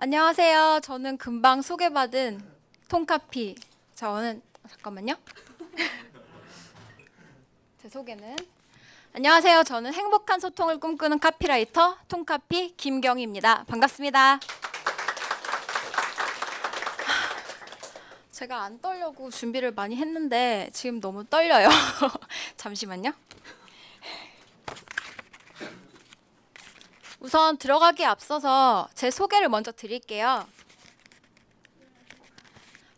안녕하세요. 저는 금방 소개받은 톰카피. 잠깐만요. 제 소개는 안녕하세요. 저는 행복한 소통을 꿈꾸는 카피라이터 톰카피 김경희입니다. 반갑습니다. 제가 안 떨려고 준비를 많이 했는데 지금 너무 떨려요. 잠시만요. 우선 들어가기에 앞서서 제 소개를 먼저 드릴게요.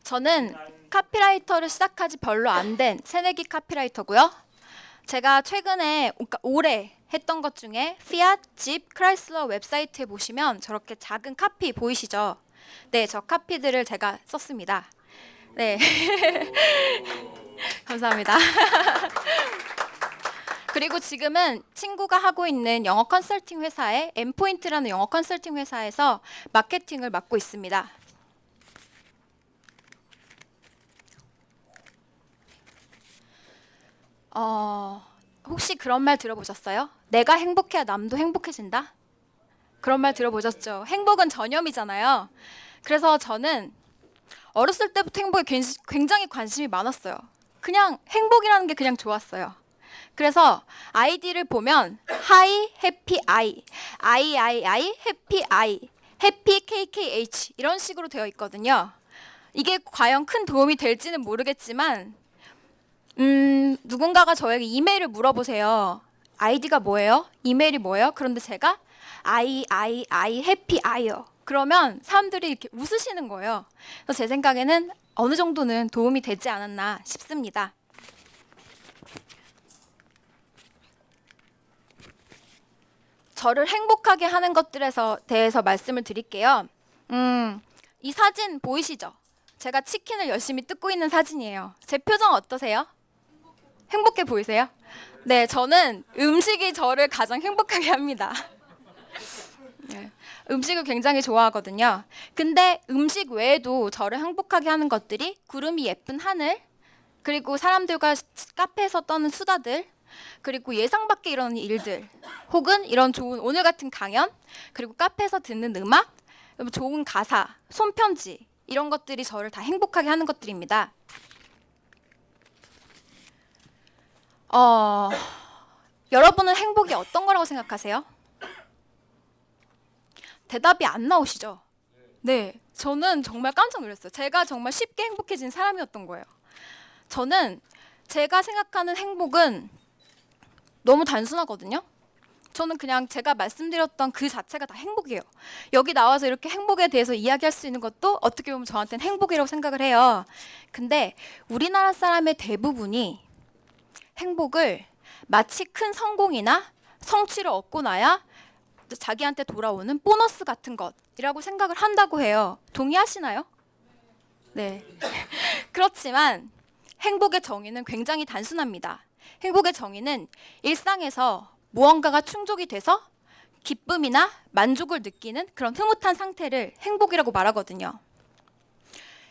저는 카피라이터를 시작하지 별로 안 된 새내기 카피라이터고요. 제가 최근에, 그러니까 올해 했던 것 중에 피앗, 집, 크라이슬러 웹사이트에 보시면 저렇게 작은 카피 보이시죠? 네, 저 카피들을 제가 썼습니다. 네. 감사합니다. 그리고 지금은 친구가 하고 있는 영어 컨설팅 회사의 엠포인트라는 영어 컨설팅 회사에서 마케팅을 맡고 있습니다. 혹시 그런 말 들어보셨어요? 내가 행복해야 남도 행복해진다? 그런 말 들어보셨죠? 행복은 전염이잖아요. 그래서 저는 어렸을 때부터 행복에 굉장히 관심이 많았어요. 그냥 행복이라는 게 그냥 좋았어요. 그래서 아이디를 보면 하이 해피 아이, 아이 해피 아이, 해피 KKH 이런 식으로 되어 있거든요. 이게 과연 큰 도움이 될지는 모르겠지만 누군가가 저에게 이메일을 물어보세요. 아이디가 뭐예요? 이메일이 뭐예요? 그런데 제가 아이 해피 아이요. 그러면 사람들이 이렇게 웃으시는 거예요. 그래서 제 생각에는 어느 정도는 도움이 되지 않았나 싶습니다. 저를 행복하게 하는 것들에 대해서 말씀을 드릴게요. 이 사진 보이시죠? 제가 치킨을 열심히 뜯고 있는 사진이에요. 제 표정 어떠세요? 행복해 보이세요? 네, 저는 음식이 저를 가장 행복하게 합니다. 네, 음식을 굉장히 좋아하거든요. 근데 음식 외에도 저를 행복하게 하는 것들이 구름이 예쁜 하늘, 그리고 사람들과 카페에서 떠는 수다들, 그리고 예상 밖의 이런 일들, 혹은 이런 좋은 오늘 같은 강연, 그리고 카페에서 듣는 음악, 좋은 가사, 손편지 이런 것들이 저를 다 행복하게 하는 것들입니다. 여러분은 행복이 어떤 거라고 생각하세요? 대답이 안 나오시죠? 네, 저는 정말 깜짝 놀랐어요. 제가 정말 쉽게 행복해진 사람이었던 거예요. 저는 제가 생각하는 행복은 너무 단순하거든요. 저는 그냥 제가 말씀드렸던 그 자체가 다 행복이에요. 여기 나와서 이렇게 행복에 대해서 이야기할 수 있는 것도 어떻게 보면 저한테는 행복이라고 생각을 해요. 근데 우리나라 사람의 대부분이 행복을 마치 큰 성공이나 성취를 얻고 나야 자기한테 돌아오는 보너스 같은 것이라고 생각을 한다고 해요. 동의하시나요? 네. 그렇지만 행복의 정의는 굉장히 단순합니다. 행복의 정의는 일상에서 무언가가 충족이 돼서 기쁨이나 만족을 느끼는 그런 흐뭇한 상태를 행복이라고 말하거든요.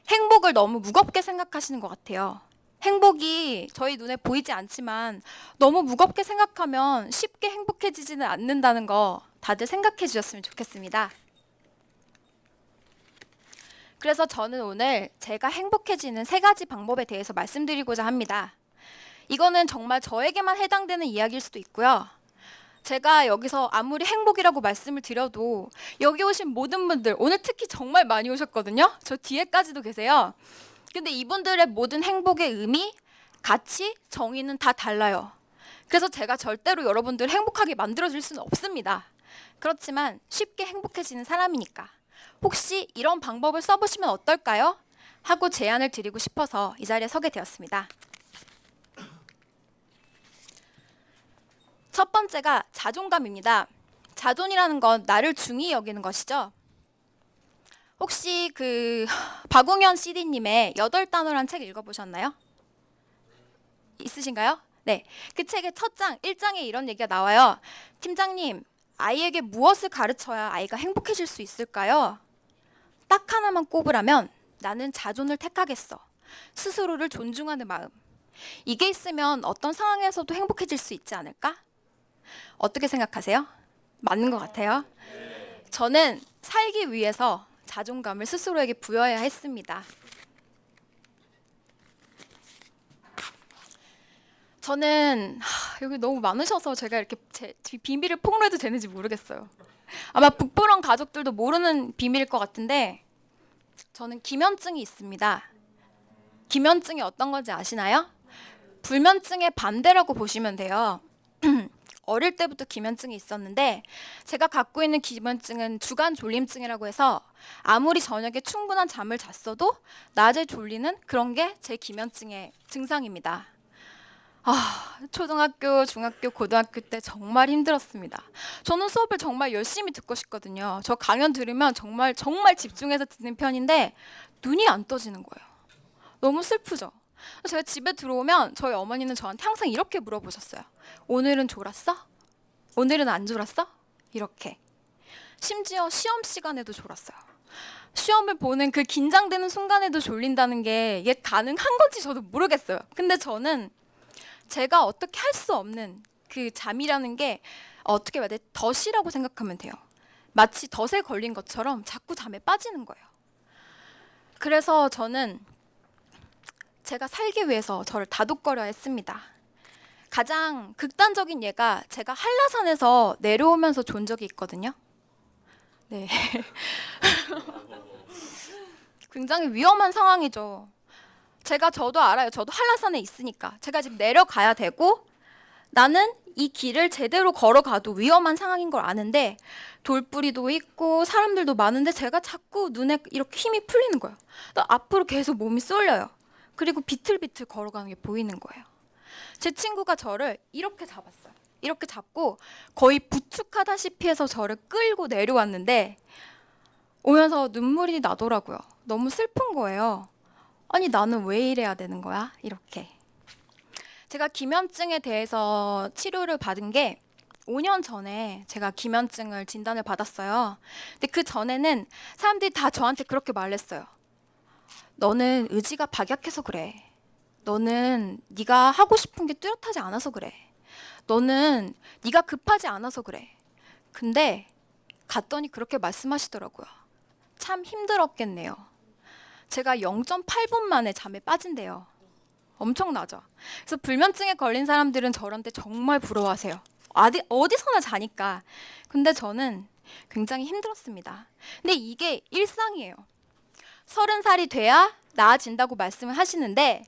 행복을 너무 무겁게 생각하시는 것 같아요. 행복이 저희 눈에 보이지 않지만 너무 무겁게 생각하면 쉽게 행복해지지는 않는다는 거 다들 생각해 주셨으면 좋겠습니다. 그래서 저는 오늘 제가 행복해지는 3가지 방법에 대해서 말씀드리고자 합니다. 이거는 정말 저에게만 해당되는 이야기일 수도 있고요. 제가 여기서 아무리 행복이라고 말씀을 드려도 여기 오신 모든 분들, 오늘 특히 정말 많이 오셨거든요. 저 뒤에까지도 계세요. 근데 이분들의 모든 행복의 의미, 가치, 정의는 다 달라요. 그래서 제가 절대로 여러분들 행복하게 만들어줄 수는 없습니다. 그렇지만 쉽게 행복해지는 사람이니까 혹시 이런 방법을 써보시면 어떨까요? 하고 제안을 드리고 싶어서 이 자리에 서게 되었습니다. 첫 번째가 자존감입니다. 자존이라는 건 나를 중히 여기는 것이죠. 혹시 박웅현 CD님의 8단어란 책 읽어보셨나요? 있으신가요? 네. 그 책의 첫 장, 1장에 이런 얘기가 나와요. 팀장님, 아이에게 무엇을 가르쳐야 아이가 행복해질 수 있을까요? 딱 하나만 꼽으라면 나는 자존을 택하겠어. 스스로를 존중하는 마음. 이게 있으면 어떤 상황에서도 행복해질 수 있지 않을까? 어떻게 생각하세요? 맞는 것 같아요. 저는 살기 위해서 자존감을 스스로에게 부여해야 했습니다. 저는 여기 너무 많으셔서 제가 이렇게 제 비밀을 폭로해도 되는지 모르겠어요. 아마 북부런 가족들도 모르는 비밀일 것 같은데 저는 기면증이 있습니다. 기면증이 어떤 건지 아시나요? 불면증의 반대라고 보시면 돼요. 어릴 때부터 기면증이 있었는데 제가 갖고 있는 기면증은 주간 졸림증이라고 해서 아무리 저녁에 충분한 잠을 잤어도 낮에 졸리는 그런 게 제 기면증의 증상입니다. 초등학교, 중학교, 고등학교 때 정말 힘들었습니다. 저는 수업을 정말 열심히 듣고 싶거든요. 저 강연 들으면 정말 집중해서 듣는 편인데 눈이 안 떠지는 거예요. 너무 슬프죠? 제가 집에 들어오면 저희 어머니는 저한테 항상 이렇게 물어보셨어요. 오늘은 졸았어? 오늘은 안 졸았어? 이렇게. 심지어 시험 시간에도 졸았어요. 시험을 보는 그 긴장되는 순간에도 졸린다는 게 이게 가능한 건지 저도 모르겠어요. 근데 저는 제가 어떻게 할 수 없는 그 잠이라는 게 어떻게 말해 덫이라고 생각하면 돼요. 마치 덫에 걸린 것처럼 자꾸 잠에 빠지는 거예요. 그래서 저는 제가 살기 위해서 저를 다독거려 했습니다. 가장 극단적인 예가 제가 한라산에서 내려오면서 존 적이 있거든요. 네. 굉장히 위험한 상황이죠. 저도 알아요. 저도 한라산에 있으니까. 제가 지금 내려가야 되고 나는 이 길을 제대로 걸어가도 위험한 상황인 걸 아는데 돌뿌리도 있고 사람들도 많은데 제가 자꾸 눈에 이렇게 힘이 풀리는 거예요. 앞으로 계속 몸이 쏠려요. 그리고 비틀비틀 걸어가는 게 보이는 거예요. 제 친구가 저를 이렇게 잡았어요. 이렇게 잡고 거의 부축하다시피 해서 저를 끌고 내려왔는데 오면서 눈물이 나더라고요. 너무 슬픈 거예요. 아니 나는 왜 이래야 되는 거야? 이렇게. 제가 기면증에 대해서 치료를 받은 게 5년 전에 제가 기면증을 진단을 받았어요. 근데 그 전에는 사람들이 다 저한테 그렇게 말했어요. 너는 의지가 박약해서 그래. 너는 네가 하고 싶은 게 뚜렷하지 않아서 그래. 너는 네가 급하지 않아서 그래. 근데 갔더니 그렇게 말씀하시더라고요. 참 힘들었겠네요. 제가 0.8분 만에 잠에 빠진대요. 엄청나죠? 그래서 불면증에 걸린 사람들은 저한테 정말 부러워하세요. 어디서나 자니까. 근데 저는 굉장히 힘들었습니다. 근데 이게 일상이에요. 30살이 돼야 나아진다고 말씀을 하시는데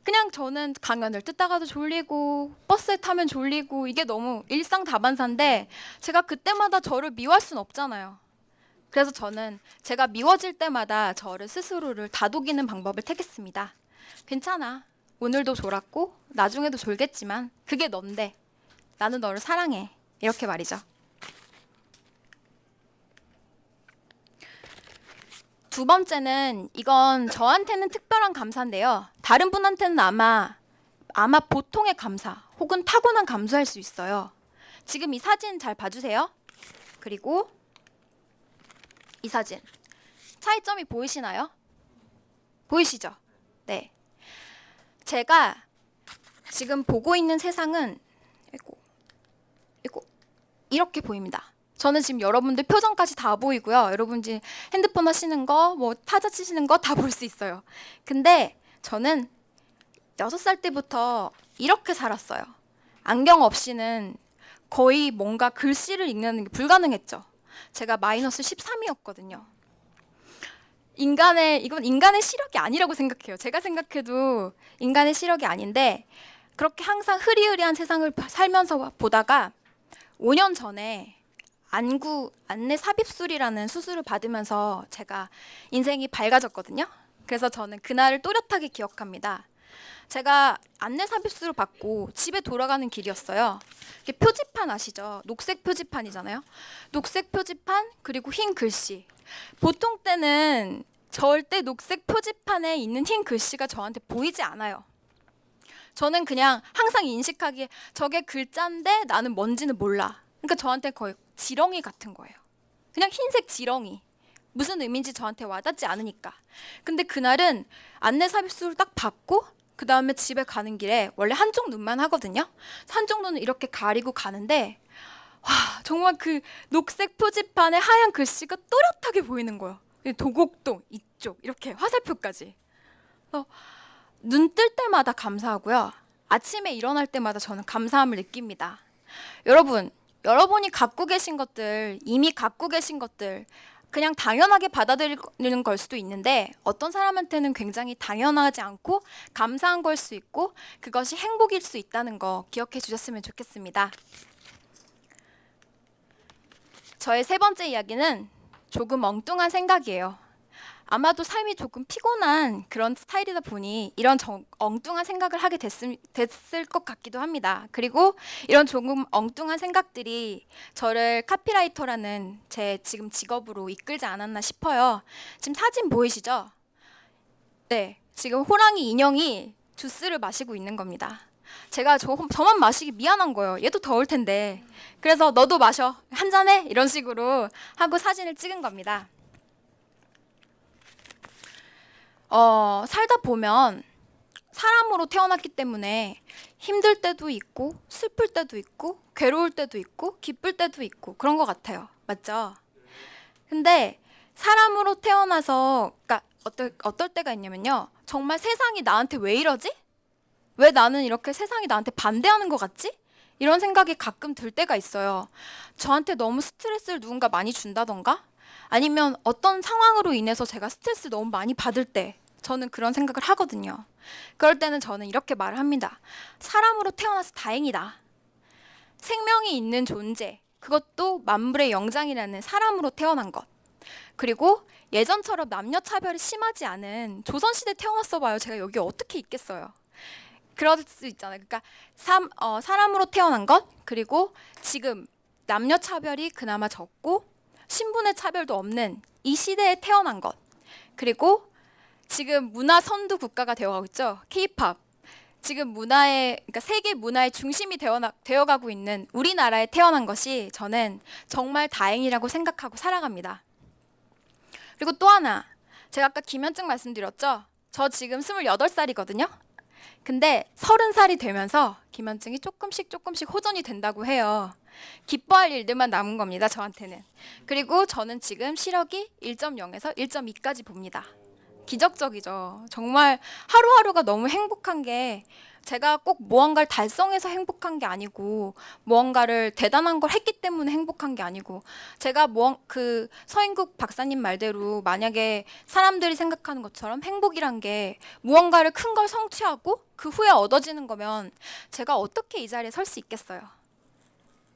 그냥 저는 강연을 듣다가도 졸리고 버스에 타면 졸리고 이게 너무 일상다반사인데 제가 그때마다 저를 미워할 순 없잖아요. 그래서 저는 제가 미워질 때마다 저를 스스로를 다독이는 방법을 택했습니다. 괜찮아. 오늘도 졸았고 나중에도 졸겠지만 그게 넌데 나는 너를 사랑해. 이렇게 말이죠. 두 번째는 이건 저한테는 특별한 감사인데요. 다른 분한테는 아마 보통의 감사 혹은 타고난 감사일 수 있어요. 지금 이 사진 잘 봐주세요. 그리고 이 사진. 차이점이 보이시나요? 보이시죠? 네. 제가 지금 보고 있는 세상은 이렇게 보입니다. 저는 지금 여러분들 표정까지 다 보이고요. 여러분들 핸드폰 하시는 거, 뭐 타자 치시는 거 다 볼 수 있어요. 근데 저는 6살 때부터 이렇게 살았어요. 안경 없이는 거의 뭔가 글씨를 읽는 게 불가능했죠. 제가 마이너스 13이었거든요. 이건 인간의 시력이 아니라고 생각해요. 제가 생각해도 인간의 시력이 아닌데 그렇게 항상 흐리흐리한 세상을 살면서 보다가 5년 전에 안내 삽입술이라는 수술을 받으면서 제가 인생이 밝아졌거든요. 그래서 저는 그날을 또렷하게 기억합니다. 제가 안내 삽입술을 받고 집에 돌아가는 길이었어요. 이게 표지판 아시죠? 녹색 표지판이잖아요. 녹색 표지판 그리고 흰 글씨. 보통 때는 절대 녹색 표지판에 있는 흰 글씨가 저한테 보이지 않아요. 저는 그냥 항상 인식하기에 저게 글자인데 나는 뭔지는 몰라. 그러니까 저한테 거의 지렁이 같은 거예요. 그냥 흰색 지렁이. 무슨 의미인지 저한테 와닿지 않으니까. 근데 그날은 안내 삽입술을 딱 받고 그 다음에 집에 가는 길에 원래 한쪽 눈만 하거든요. 한쪽 눈을 이렇게 가리고 가는데 와 정말 그 녹색 표지판에 하얀 글씨가 또렷하게 보이는 거예요. 도곡동 이쪽 이렇게 화살표까지. 눈 뜰 때마다 감사하고요. 아침에 일어날 때마다 저는 감사함을 느낍니다. 여러분이 갖고 계신 것들, 이미 갖고 계신 것들 그냥 당연하게 받아들이는 걸 수도 있는데 어떤 사람한테는 굉장히 당연하지 않고 감사한 걸 수 있고 그것이 행복일 수 있다는 거 기억해 주셨으면 좋겠습니다. 저의 세 번째 이야기는 조금 엉뚱한 생각이에요. 아마도 삶이 조금 피곤한 그런 스타일이다 보니 이런 엉뚱한 생각을 하게 됐을 것 같기도 합니다. 그리고 이런 조금 엉뚱한 생각들이 저를 카피라이터라는 제 지금 직업으로 이끌지 않았나 싶어요. 지금 사진 보이시죠? 네, 지금 호랑이 인형이 주스를 마시고 있는 겁니다. 제가 저만 마시기 미안한 거예요. 얘도 더울 텐데. 그래서 너도 마셔. 한 잔해? 이런 식으로 하고 사진을 찍은 겁니다. 살다 보면 사람으로 태어났기 때문에 힘들 때도 있고 슬플 때도 있고 괴로울 때도 있고 기쁠 때도 있고 그런 것 같아요. 맞죠? 근데 사람으로 태어나서 그러니까 어떨 때가 있냐면요. 정말 세상이 나한테 왜 이러지? 왜 나는 이렇게 세상이 나한테 반대하는 것 같지? 이런 생각이 가끔 들 때가 있어요. 저한테 너무 스트레스를 누군가 많이 준다던가 아니면 어떤 상황으로 인해서 제가 스트레스 너무 많이 받을 때 저는 그런 생각을 하거든요. 그럴 때는 저는 이렇게 말을 합니다. 사람으로 태어나서 다행이다. 생명이 있는 존재, 그것도 만물의 영장이라는 사람으로 태어난 것. 그리고 예전처럼 남녀 차별이 심하지 않은 조선시대 태어났어 봐요. 제가 여기 어떻게 있겠어요. 그럴 수 있잖아요. 그러니까 사람으로 태어난 것, 그리고 지금 남녀 차별이 그나마 적고 신분의 차별도 없는 이 시대에 태어난 것, 그리고 지금 문화 선두 국가가 되어가고 있죠. K-팝. 지금 그러니까 세계 문화의 중심이 되어가고 있는 우리나라에 태어난 것이 저는 정말 다행이라고 생각하고 살아갑니다. 그리고 또 하나, 제가 아까 김현증 말씀드렸죠. 저 지금 28살이거든요. 근데 30살이 되면서 김현증이 조금씩 호전이 된다고 해요. 기뻐할 일들만 남은 겁니다, 저한테는. 그리고 저는 지금 시력이 1.0에서 1.2까지 봅니다. 기적적이죠. 정말 하루하루가 너무 행복한 게 제가 꼭 무언가를 달성해서 행복한 게 아니고 무언가를 대단한 걸 했기 때문에 행복한 게 아니고 제가 그 서인국 박사님 말대로 만약에 사람들이 생각하는 것처럼 행복이란 게 무언가를 큰 걸 성취하고 그 후에 얻어지는 거면 제가 어떻게 이 자리에 설 수 있겠어요.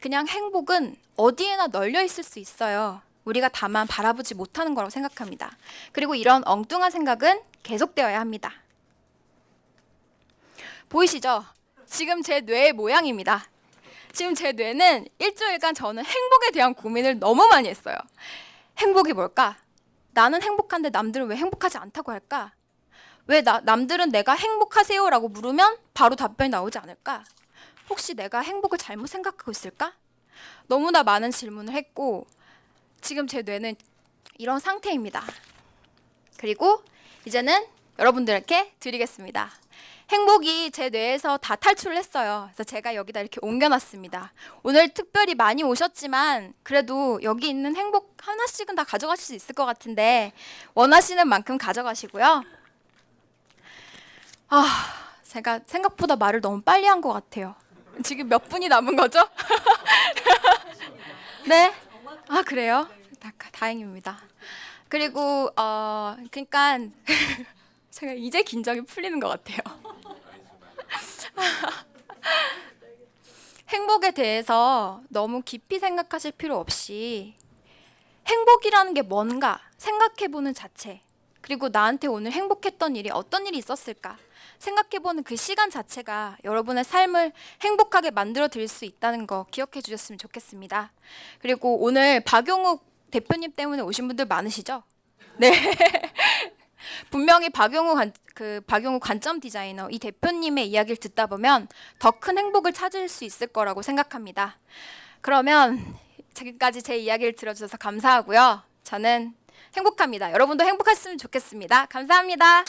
그냥 행복은 어디에나 널려 있을 수 있어요. 우리가 다만 바라보지 못하는 거라고 생각합니다. 그리고 이런 엉뚱한 생각은 계속되어야 합니다. 보이시죠? 지금 제 뇌의 모양입니다. 지금 제 뇌는 일주일간 저는 행복에 대한 고민을 너무 많이 했어요. 행복이 뭘까? 나는 행복한데 남들은 왜 행복하지 않다고 할까? 왜 남들은 내가 행복하세요라고 물으면 바로 답변이 나오지 않을까? 혹시 내가 행복을 잘못 생각하고 있을까? 너무나 많은 질문을 했고 지금 제 뇌는 이런 상태입니다. 그리고 이제는 여러분들께 드리겠습니다. 행복이 제 뇌에서 다 탈출을 했어요. 그래서 제가 여기다 이렇게 옮겨놨습니다. 오늘 특별히 많이 오셨지만 그래도 여기 있는 행복 하나씩은 다 가져가실 수 있을 것 같은데 원하시는 만큼 가져가시고요. 제가 생각보다 말을 너무 빨리 한 것 같아요. 지금 몇 분이 남은 거죠? 네? 그래요? 다행입니다. 그리고 그러니까 제가 이제 긴장이 풀리는 것 같아요. 행복에 대해서 너무 깊이 생각하실 필요 없이 행복이라는 게 뭔가 생각해보는 자체, 그리고 나한테 오늘 행복했던 일이 어떤 일이 있었을까 생각해보는 그 시간 자체가 여러분의 삶을 행복하게 만들어 드릴 수 있다는 거 기억해 주셨으면 좋겠습니다. 그리고 오늘 박용욱 대표님 때문에 오신 분들 많으시죠? 네. 분명히 박용욱 관점 디자이너 이 대표님의 이야기를 듣다 보면 더 큰 행복을 찾을 수 있을 거라고 생각합니다. 그러면 지금까지 제 이야기를 들어주셔서 감사하고요. 저는 행복합니다. 여러분도 행복하셨으면 좋겠습니다. 감사합니다.